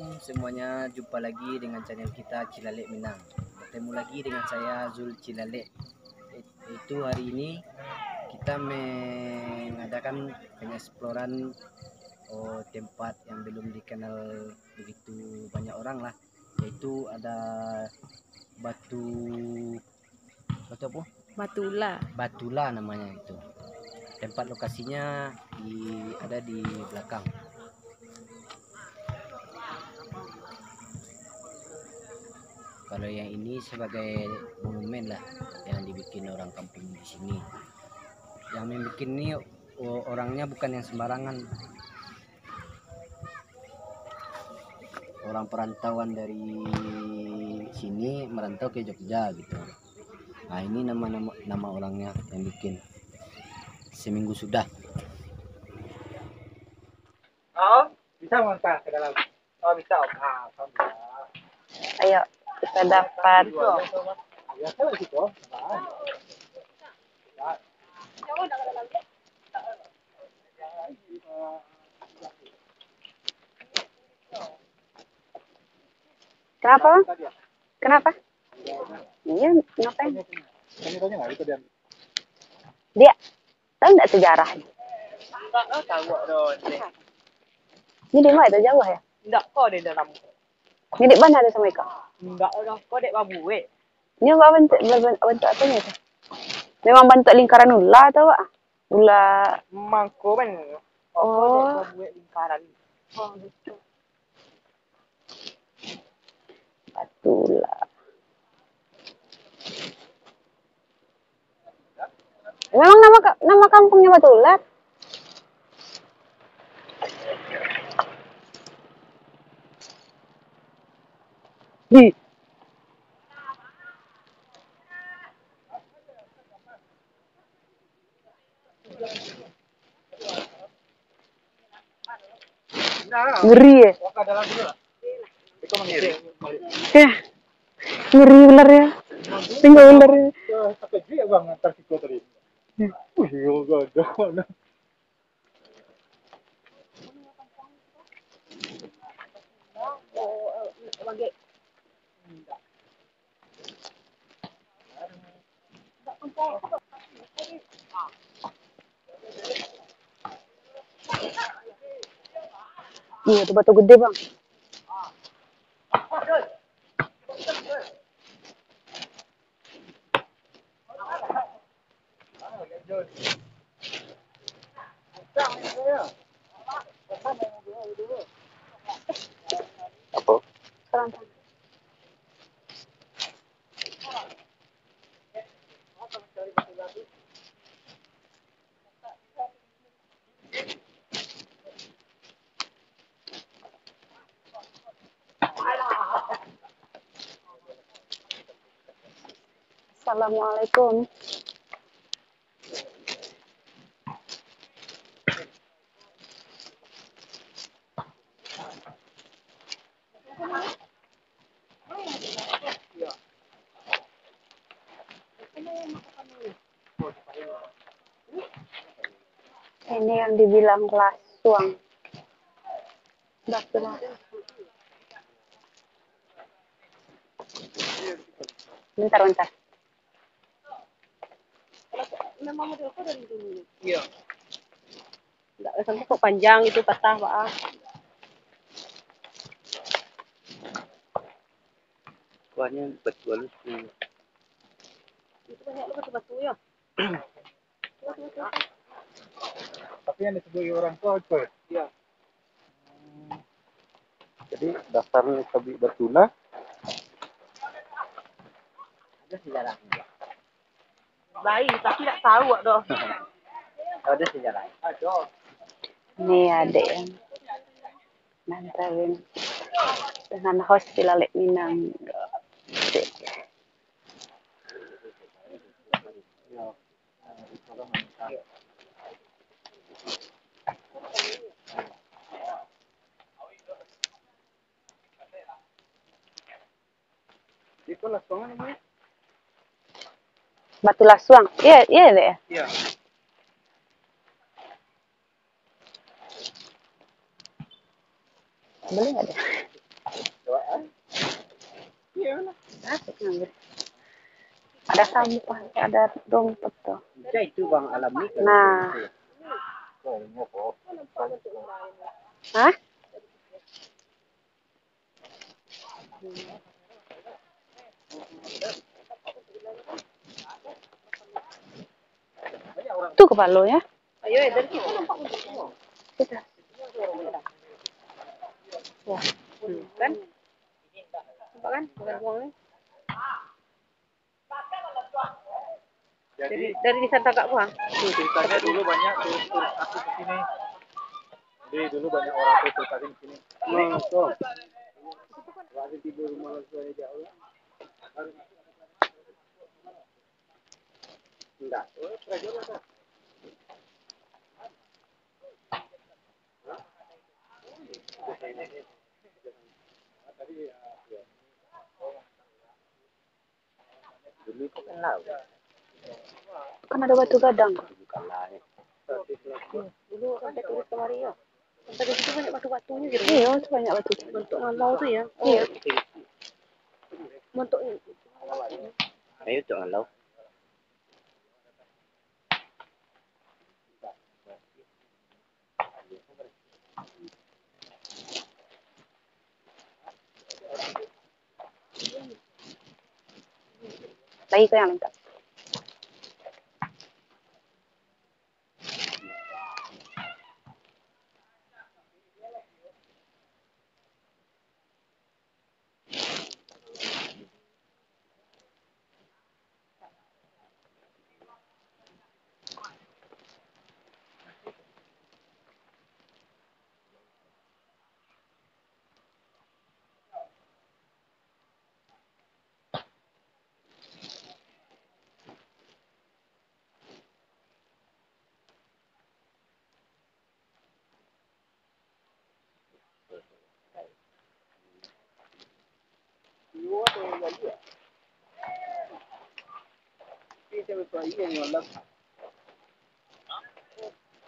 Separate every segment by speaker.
Speaker 1: Assalamualaikum semuanya, jumpa lagi dengan channel kita Cilalek Minang. Bertemu lagi dengan saya Zul Cilalek. Itu hari ini kita mengadakan pengeksploran tempat yang belum dikenal begitu banyak orang lah. Yaitu ada batu apa? Batula namanya itu. Tempat lokasinya ada di belakang. Kalau yang ini sebagai monumen lah yang dibikin orang kampung di sini. Yang membuat ini orangnya bukan yang sembarangan. Orang perantauan dari sini merantau ke Jogja gitu. Nah, ini nama orangnya yang bikin. Seminggu sudah.
Speaker 2: Oh, bisa lontar ke dalam. Oh, bisa. Ah,
Speaker 3: Ayo, kita dapat. Kenapa, Bang? Kenapa? Iya, ngapain? Dia tahu nggak sejarah?
Speaker 2: Enggak tahu dong.
Speaker 3: Ini di mana itu jauh ya?
Speaker 2: Enggak kok di dalam.
Speaker 3: Ini di mana ada sama ikan?
Speaker 2: Enggak dong, kok dek babu we.
Speaker 3: Ini apa bentuk apanya itu? Memang bentuk lingkaran ular atau apa? Ular.
Speaker 2: Mangko kan.
Speaker 3: Oh.
Speaker 2: Dek babu we lingkaran.
Speaker 3: Oh, gitu. Batula. Memang nama kampungnya Batula? Di. Ngeri ya?
Speaker 2: Ke dalam dulu lah. Itu mengiri.
Speaker 3: Ngeri ular ya. Tinggal ular ya.
Speaker 2: Sakit juga bang antar siko tadi. Gak ada.
Speaker 3: Iya, itu batu gede, Bang.
Speaker 2: Apa?
Speaker 3: Sekarang. Assalamualaikum. Ini yang dibilang lasuang. Batula. Bentar. Nama model kok dari dulu.
Speaker 2: Iya.
Speaker 3: Enggak sampai kok panjang itu patah, Pak.
Speaker 2: Banyak betul sih.
Speaker 3: Itu banyak lu batu ya.
Speaker 2: Tapi yang disebut orang tua itu. Iya. Jadi dasarnya Sabi Batula ada sejarahnya.
Speaker 3: Baik, tapi tidak tahu doh.
Speaker 2: Ada sejarah. Ada.
Speaker 3: Nih adek yang nantawin dengan host Cilalek Minang.
Speaker 2: Itu langsung namanya?
Speaker 3: Batu Lasuang. Iya deh ya.
Speaker 2: Iya.
Speaker 3: Boleh nggak deh? Asik ngambil. Ada sampah, ada dompet tuh.
Speaker 1: Ya itu bang alami kan.
Speaker 3: Nah. Hah? Tuh kepala ya. Ayo dari situ nampak kita. Wah, kan? Nampak kan? Bukan uang nih. Dari di Santa Kak buang.
Speaker 2: Ceritanya dulu banyak turis asing ke sini. Jadi dulu banyak orang turis asing ke sini. Waktu tidur rumah saya jauh. Enggak. Dulu itu kan laut.
Speaker 3: Kan ada batu gadang.
Speaker 1: Bukan lain.
Speaker 3: Dulu ada turis kemari ya. Sampai di situ banyak batu-batunya gitu. Iya, itu banyak batu. Bentuk ngalau tuh ya. Iya. Bentuk
Speaker 1: Ayo jangan lau.
Speaker 3: lagi ke yang lengkap.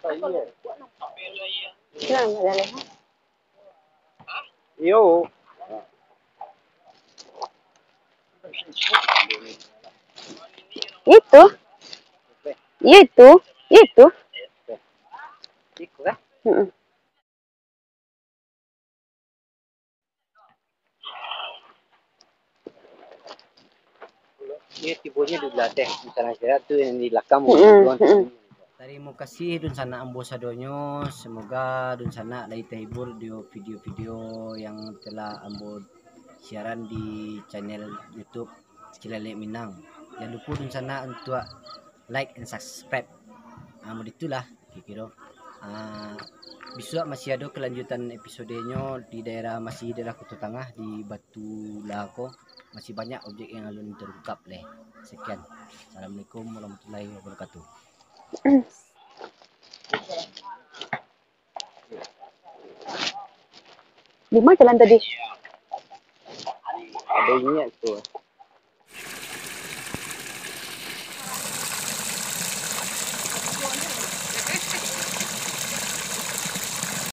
Speaker 3: Kenapa jalan?
Speaker 1: Yo.
Speaker 3: Itu, itu.
Speaker 1: Ikut lah.
Speaker 3: Mm-mm.
Speaker 1: Ini tibonya di belakang. Misalnya saya tuh yang di belakang. Terima kasih dun sana ambasadonyo. Semoga dun sana lagi terhibur di video-video yang telah ambo siaran di channel YouTube Cilalek Minang. Jangan lupa dun sana untuk like and subscribe. Itulah kira. Besok masih ada kelanjutan episodenya di daerah Kota Tengah di Batu Lako. Masih banyak objek yang belum terungkap leh. Sekian. Assalamualaikum warahmatullahi wabarakatuh.
Speaker 3: Di mana jalan tadi?
Speaker 1: Ada ini tuh.